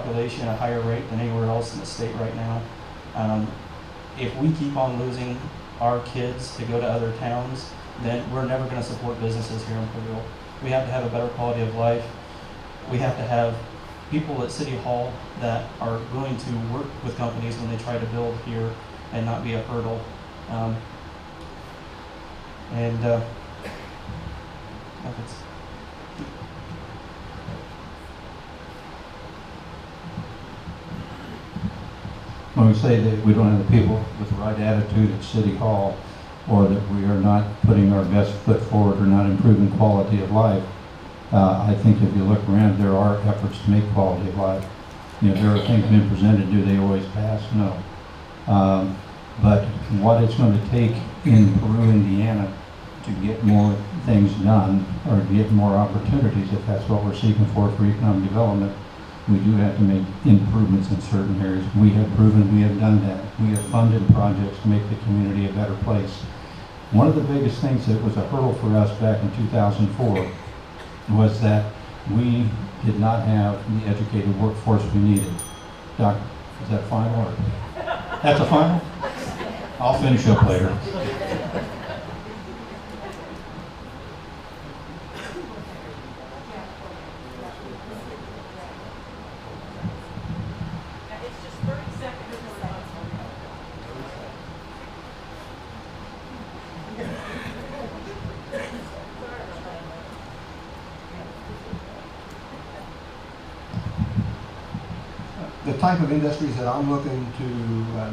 population at a higher rate than anywhere else in the state right now. If we keep on losing our kids to go to other towns, then we're never going to support businesses here in Peru. We have to have a better quality of life. We have to have people at City Hall that are willing to work with companies when they try to build here and not be a hurdle. When we say that we don't have the people with the right attitude at City Hall, or that we are not putting our best foot forward or not improving quality of life, I think if you look around, there are efforts to make quality of life. You know, there are things being presented. Do they always pass? No. But what it's going to take in Peru, Indiana, to get more things done or get more opportunities, if that's what we're seeking for economic development, we do have to make improvements in certain areas. We have proven we have done that. We have funded projects to make the community a better place. One of the biggest things that was a hurdle for us back in 2004 was that we did not have the educated workforce we needed. Doc, is that final? Or? That's a final? I'll finish up later. The type of industries that I'm looking to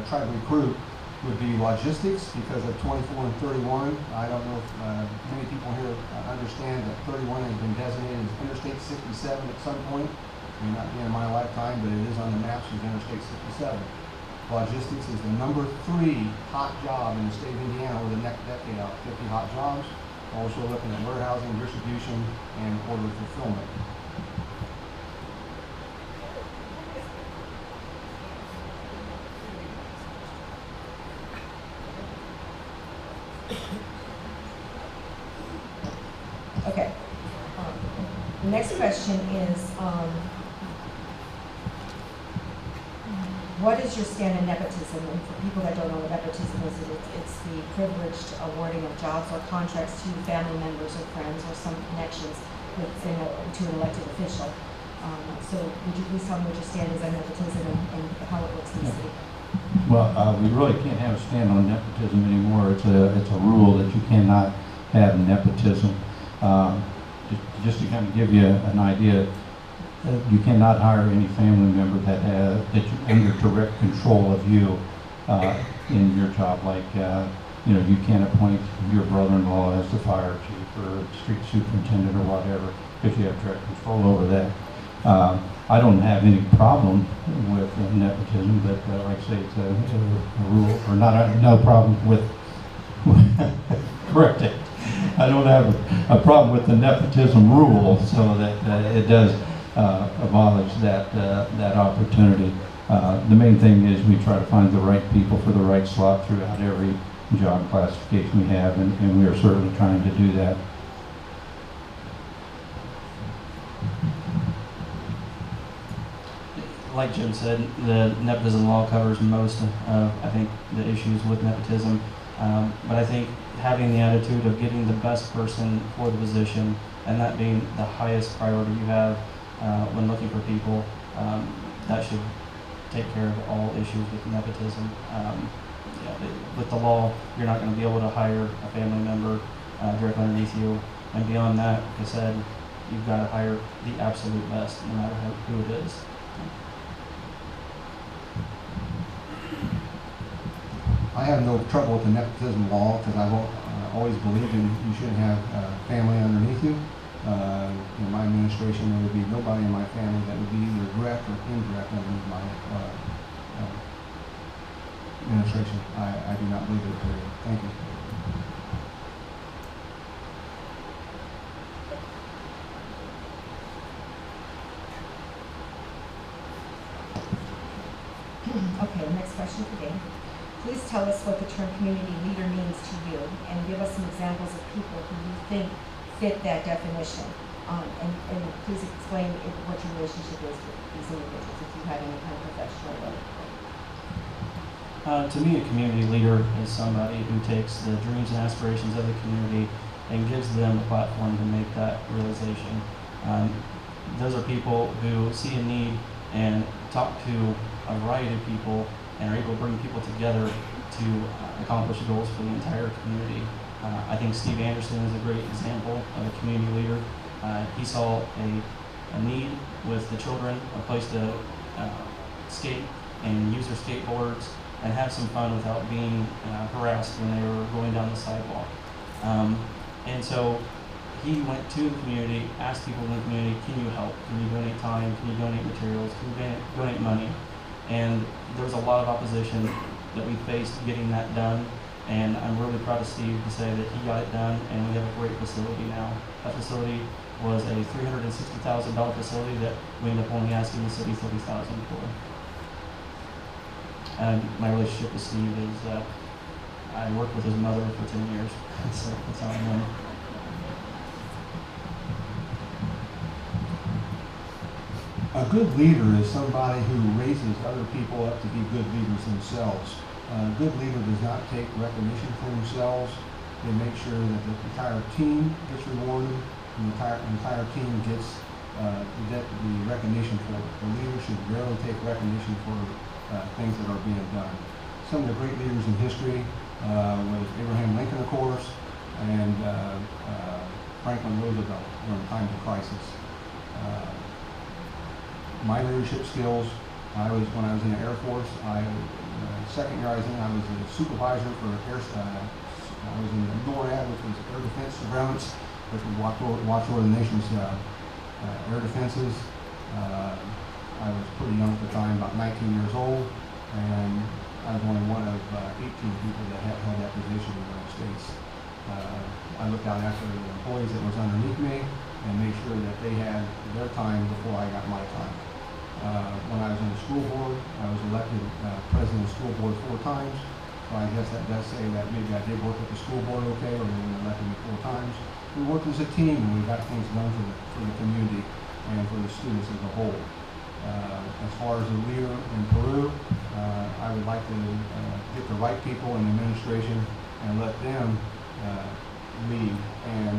try to recruit would be logistics because of 24 and 31. I don't know if many people here understand that 31 has been designated as Interstate 67 at some point. It may not be in my lifetime, but it is on the maps as Interstate 67. Logistics is the number 3 hot job in the state of Indiana over the next decade out, 50 hot jobs. Also looking at warehousing, distribution, and order fulfillment. Okay. The next question is, what is your stand on nepotism? And for people that don't know what nepotism is, it's the privileged awarding of jobs or contracts to family members or friends or some connections to an elected official. So would you please tell me what your stand is on nepotism and how it works in the city? Well, we really can't have a stand on nepotism anymore. It's a rule that you cannot have nepotism. Just to kind of give you an idea, you cannot hire any family member that you're under direct control of you in your job. Like you can't appoint your brother-in-law as the fire chief or street superintendent or whatever if you have direct control over that. I don't have any problem with nepotism, but like I say, it's a rule, or no problem with. Correct it. I don't have a problem with the nepotism rule, so that it does abolish that opportunity. The main thing is we try to find the right people for the right slot throughout every job classification we have, and we are certainly trying to do that. Like Jim said, the nepotism law covers most of, I think, the issues with nepotism. But I think having the attitude of getting the best person for the position, and that being the highest priority you have when looking for people, that should take care of all issues with nepotism. With the law, you're not going to be able to hire a family member directly underneath you. And beyond that, like I said, you've got to hire the absolute best, no matter who it is. I have no trouble with the nepotism law because I've always believed you shouldn't have family underneath you. In my administration, there would be nobody in my family that would be either direct or indirect underneath my administration. I do not believe it, period. Thank you. Okay, the next question for Dave. Please tell us what the term community leader means to you and give us some examples of people who you think fit that definition. And please explain what your relationship is with these individuals, if you have any kind of professional role. To me, a community leader is somebody who takes the dreams and aspirations of the community and gives them a platform to make that realization. Those are people who see a need and talk to a variety of people and are able to bring people together to accomplish goals for the entire community. I think Steve Anderson is a great example of a community leader. He saw a need with the children, a place to skate and use their skateboards and have some fun without being harassed when they were going down the sidewalk. And so he went to the community, asked people in the community, can you help? Can you donate time? Can you donate materials? Can you donate money? And there was a lot of opposition that we faced getting that done. And I'm really proud of Steve to say that he got it done, and we have a great facility now. That facility was a $360,000 facility that we ended up only asking the city $30,000 for. And my relationship with Steve is I worked with his mother for 10 years, so that's how I know him. A good leader is somebody who raises other people up to be good leaders themselves. A good leader does not take recognition for themselves. They make sure that the entire team gets rewarded, and the entire team gets the recognition for it. The leader should rarely take recognition for things that are being done. Some of the great leaders in history was Abraham Lincoln, of course, and Franklin Roosevelt during times of crisis. My leadership skills, when I was in the Air Force, second year I was in, I was a supervisor for I was in the NORAD, which was air defense surveillance, which would watch over the nation's air defenses. I was pretty young at the time, about 19 years old, and I was only one of 18 people that had that position in the United States. I looked out after the employees that was underneath me and made sure that they had their time before I got my time. When I was in the school board, I was elected president of the school board 4 times. So I guess that does say that maybe I did work with the school board okay, or they elected me 4 times. We worked as a team and we got things done for the community and for the students as a whole. As far as a leader in Peru, I would like to get the right people in the administration and let them lead and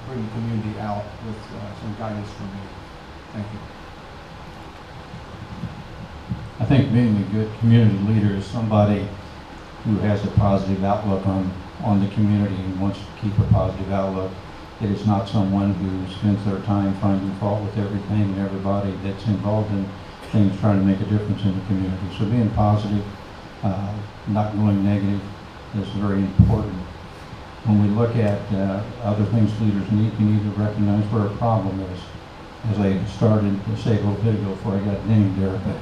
bring the community out with some guidance from me. Thank you. I think being a good community leader is somebody who has a positive outlook on the community and wants to keep a positive outlook. It is not someone who spends their time finding fault with everything and everybody that's involved in things trying to make a difference in the community. So being positive, not going negative is very important. When we look at other things leaders need, we need to recognize where a problem is. As I started to say a little bit ago before I got named there, but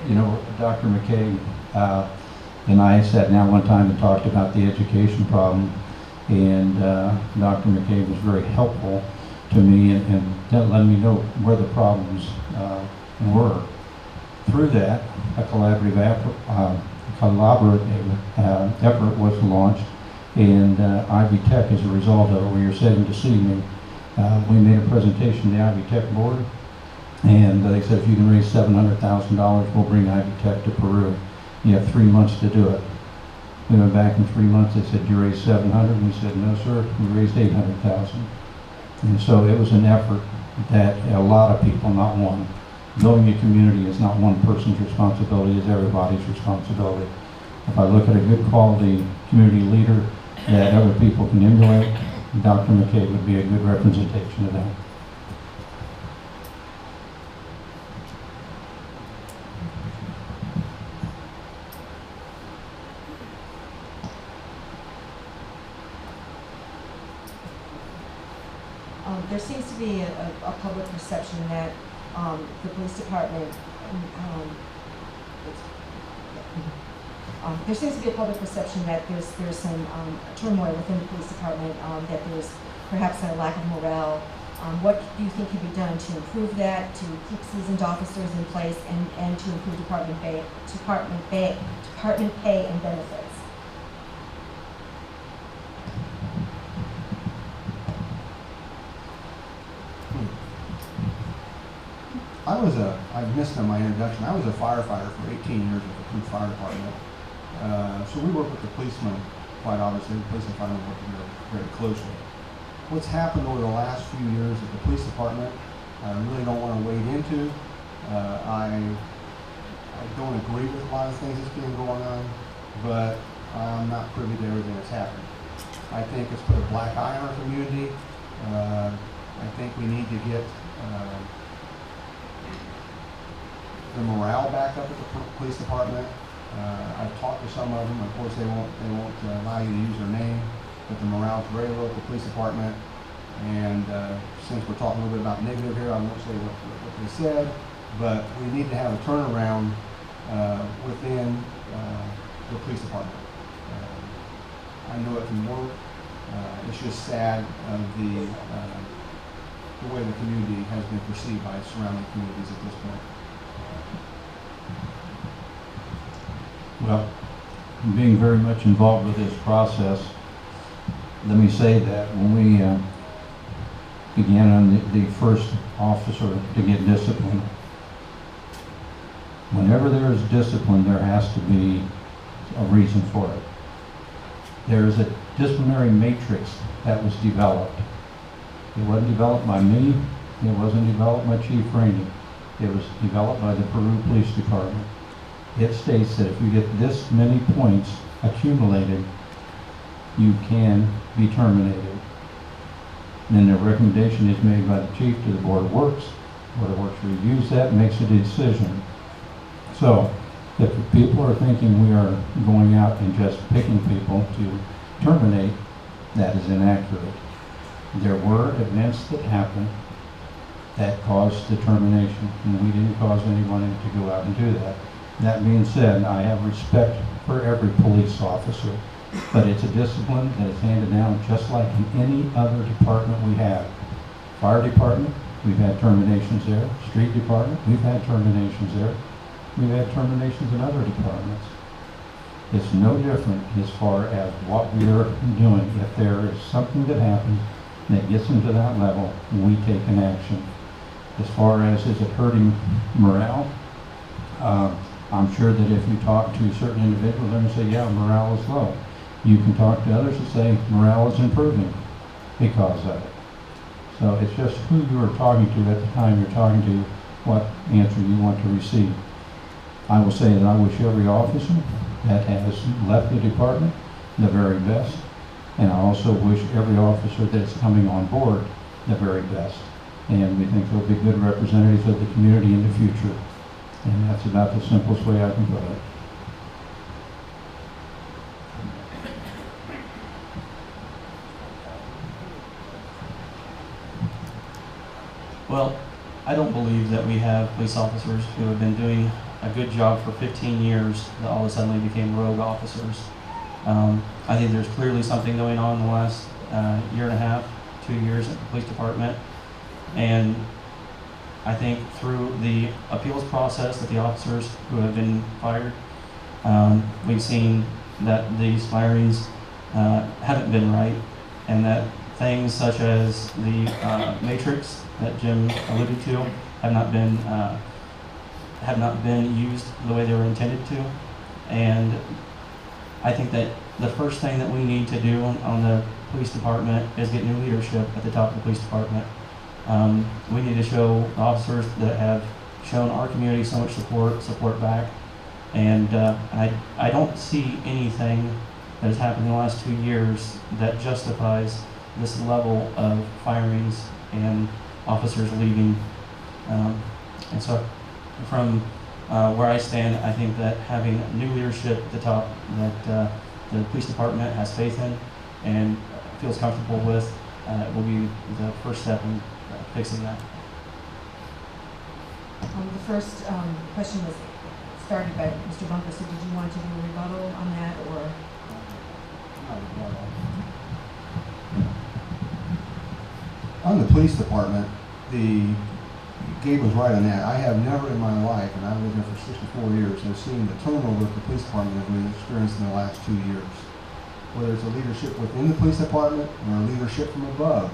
you know, Dr. McKay and I sat down one time and talked about the education problem, and Dr. McKay was very helpful to me and let me know where the problems were. Through that, a collaborative effort was launched, and Ivy Tech, as a result of it, where you're sitting to see me, we made a presentation to the Ivy Tech board, and they said if you can raise $700,000, we'll bring Ivy Tech to Peru. You have 3 months to do it. We went back in 3 months. They said, you raised 700? We said, no, sir. We raised 800,000. And so it was an effort that a lot of people, not one. Building a community is not one person's responsibility; it's everybody's responsibility. If I look at a good quality community leader that other people can emulate, Dr. McKay would be a good representation of that. There seems to be a public perception that the police department, there seems to be a public perception that there's some turmoil within the police department, that there's perhaps a lack of morale. What do you think can be done to improve that, to keep seasoned officers in place, and to improve department pay and benefits? I missed on my introduction. I was a firefighter for 18 years with the Peru Fire Department. So we work with the policemen, quite obviously. The police and firemen work together very closely. What's happened over the last few years at the police department, I really don't want to wade into. I don't agree with a lot of things that's been going on, but I'm not privy to everything that's happened. I think it's put a black eye on our community. I think we need to get the morale back up at the police department. I've talked to some of them. Of course, they won't allow you to use their name, but the morale's very low at the police department. And since we're talking a little bit about negative here, I won't say what they said, but we need to have a turnaround within the police department. I know it can work. It's just sad the way the community has been perceived by surrounding communities at this point. Well, being very much involved with this process, let me say that when we began on the first officer to get disciplined, whenever there is discipline, there has to be a reason for it. There is a disciplinary matrix that was developed. It wasn't developed by me. It wasn't developed by Chief Rainey. It was developed by the Peru Police Department. It states that if you get this many points accumulated, you can be terminated. And then the recommendation is made by the chief to the Board of Works. The Board of Works reviews that and makes a decision. So if people are thinking we are going out and just picking people to terminate, that is inaccurate. There were events that happened that caused the termination, and we didn't cause anyone to go out and do that. That being said, I have respect for every police officer, but it's a discipline that is handed down just like in any other department we have. Fire department, we've had terminations there. Street department, we've had terminations there. We've had terminations in other departments. It's no different as far as what we are doing. If there is something that happens that gets them to that level, we take an action. As far as is it hurting morale, I'm sure that if you talk to certain individuals, they're going to say, yeah, morale is low. You can talk to others and say morale is improving because of it. So it's just who you are talking to at the time you're talking to, what answer you want to receive. I will say that I wish every officer that has left the department the very best, and I also wish every officer that's coming on board the very best. And we think they'll be good representatives of the community in the future. And that's about the simplest way I can put it. Well, I don't believe that we have police officers who have been doing a good job for 15 years that all of a sudden they became rogue officers. I think there's clearly something going on in the last year and a half, 2 years at the police department. And I think through the appeals process that the officers who have been fired, we've seen that these firings haven't been right, and that things such as the matrix that Jim alluded to have not been used the way they were intended to. And I think that the first thing that we need to do on the police department is get new leadership at the top of the police department. We need to show officers that have shown our community so much support back. And I don't see anything that has happened in the last 2 years that justifies this level of firings and officers leaving. And so from where I stand, I think that having new leadership at the top that the police department has faith in and feels comfortable with will be the first step in fixing that. The first question was started by Mr. Bunker, so did you want to do a rebuttal on that, or? On the police department, Gabe was right on that. I have never in my life, and I've been there for 64 years, have seen the turnover at the police department that we've experienced in the last 2 years. Whether it's a leadership within the police department or a leadership from above,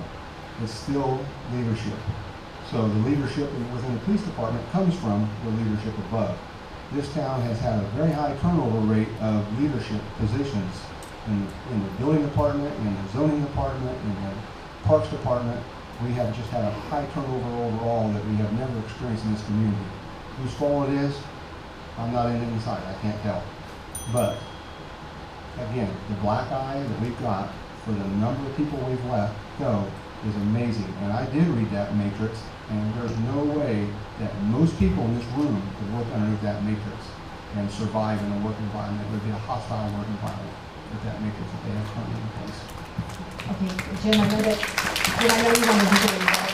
it's still leadership. So the leadership within the police department comes from the leadership above. This town has had a very high turnover rate of leadership positions in the building department, in the zoning department, in the parks department. We have just had a high turnover overall that we have never experienced in this community. Whose fault it is, I'm not in any side, I can't tell. But again, the black eye that we've got for the number of people we've let go is amazing. And I did read that matrix, and there's no way that most people in this room could work underneath that matrix and survive in a work environment. It would be a hostile work environment with that matrix that they have currently in place. Okay, Jim, I know that, Jim, I know you want to do it, but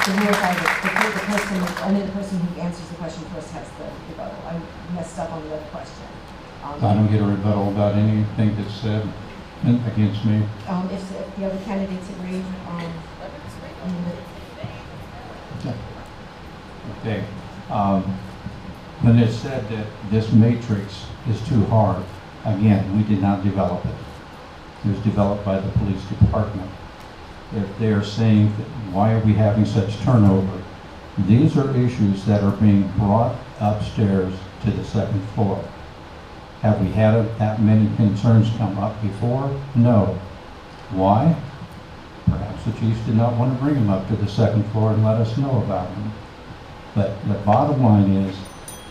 to verify that the person, only the person who answers the question first has the rebuttal. I messed up on the other question. I don't get a rebuttal about anything that's said against me. If the other candidates agree, Okay. When it's said that this matrix is too hard, again, we did not develop it. It was developed by the police department. If they are saying, why are we having such turnover? These are issues that are being brought upstairs to the second floor. Have we had that many concerns come up before? No. Why? Perhaps the chiefs did not want to bring them up to the second floor and let us know about them. But the bottom line is,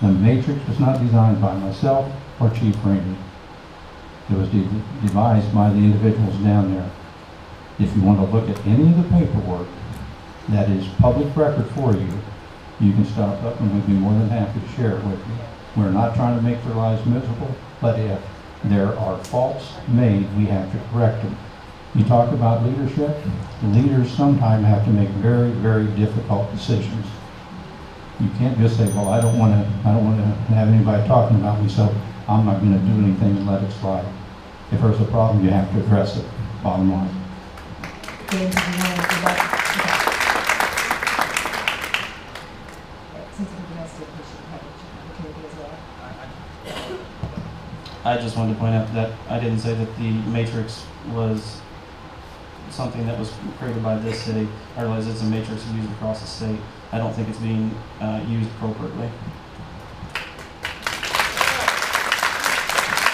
the matrix was not designed by myself or Chief Rainey. It was devised by the individuals down there. If you want to look at any of the paperwork that is public record for you, you can stop up and we'd be more than happy to share it with you. We're not trying to make their lives miserable, but if there are faults made, we have to correct them. You talk about leadership. Leaders sometimes have to make very, very difficult decisions. You can't just say, well, I don't want to have anybody talking about me, so I'm not going to do anything and let it slide. If there's a problem, you have to address it, bottom line. James, do you want to do that? Since everybody else did, we should have an opportunity as well. I just wanted to point out that I didn't say that the matrix was something that was created by this city. I realize it's a matrix used across the state. I don't think it's being used appropriately.